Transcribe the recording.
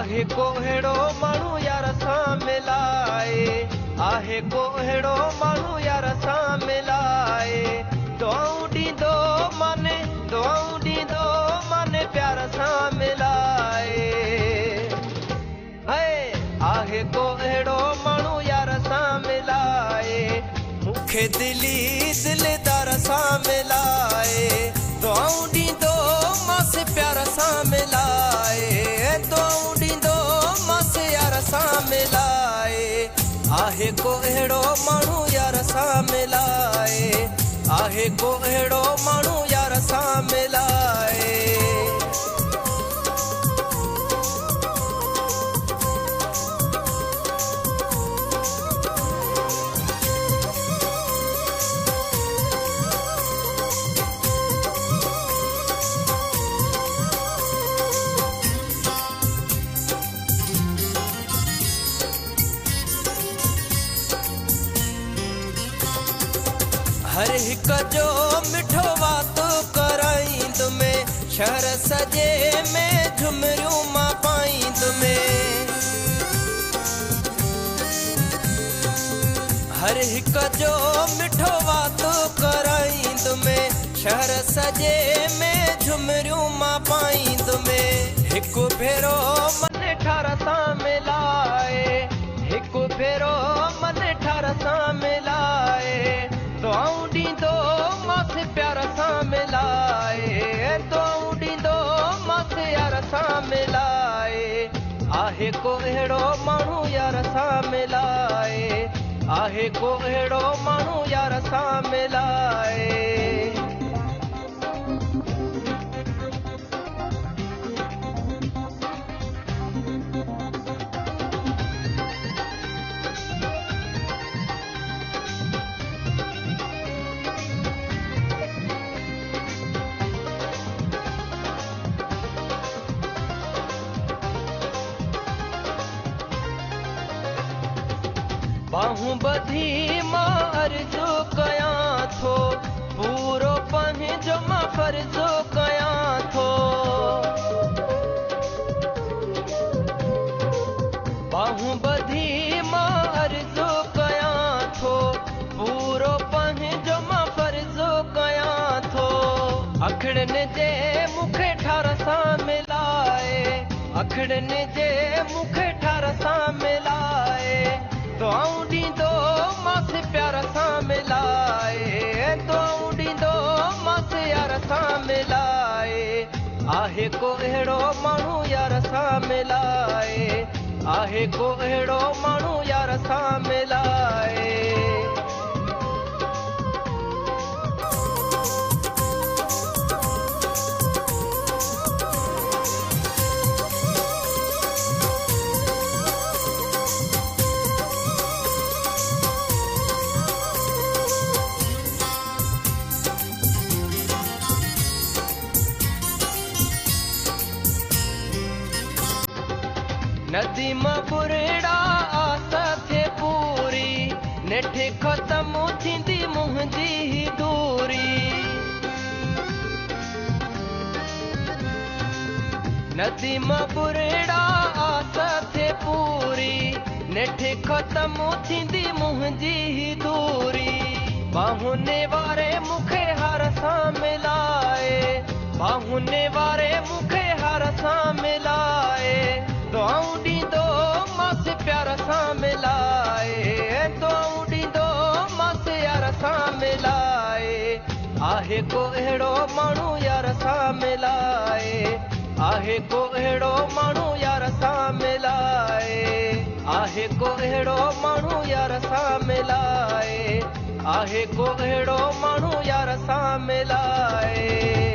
आहे को अहिड़ो माण्हू यार सां मिलाए, आहे को अहिड़ो माण्हू यार सां मिलाए, दुआऊं ॾींदो माने, दुआऊं ॾींदो माने प्यार सां मिलाए। आहे को अहिड़ो माण्हू यार सां मिलाए, मूंखे दिली दिलदार सां मिलाए, दुआऊं ॾींदो मांसि प्यार सां मिलाए, दुआऊं ॾींदो मांसि यार सां मिलाए। आहे को अहिड़ो माण्हू यार सां मिलाए, आहे को अहिड़ो माण्हू यार सां मिलाए। हर हिक जो मिठो वातो कराईंद में, शहर सजे में झुमरियूं मां पाईंद में। हर हिक जो मिठो वातो कराईंद में, शहर सजे में झुमरियूं मां पाईंद में। हिकु भेरो मन ठार सां मिलाए, हिकु भेरो मन ठार सां मिलाए, दुआऊं ॾींदो मांसि प्यार सां मिलाए, दुआऊं ॾींदो मांसि यार सां मिलाए। आहे को अहिड़ो माण्हू यार सां मिलाए, आहे को अहिड़ो माण्हू यार सां मिलाए। बाहूं ॿधी मां अर्ज़ु कयां थो, पूरो पंहिंजो मां फर्ज़ु कयां थो। बाहूं ॿधी मां अर्ज़ु कयां थो, पूरो पंहिंजो मां फर्ज़ु कयां थो। अखड़नि जे मूंखे ठार सां मिलाए, अखड़नि जे मूंखे ठार सां मिलाए, दुआऊं ॾींदो मांसि प्यार सां मिलाए, दुआऊं ॾींदो मांसि यार सां मिलाए। आहे को अहिड़ो माण्हू यार सां मिलाए, आहे को अहिड़ो माण्हू यार सां मिलाए। नदी मां बुरड़ा आस थे पूरी, नेठि ख़तमु थींदी मुंहिंजी ही दूरी। नदी मां बुरड़ा आस थे पूरी, नेठि ख़तमु थींदी मुंहिंजी ही दूरी। बाहुने वारे मूंखे हार सां मिलाए, बाहुने वारे मूंखे हार सां मिलाए, दुआऊं ॾींदो मांसि प्यार सां मिलाए, दुआऊं ॾींदो मांसि यार सां मिलाए। आहे को अहिड़ो माण्हू यार सां मिलाए, आहे को अहिड़ो माण्हू यार सां मिलाए, आहे को अहिड़ो माण्हू यार सां मिलाए, आहे को अहिड़ो माण्हू यार सां मिलाए।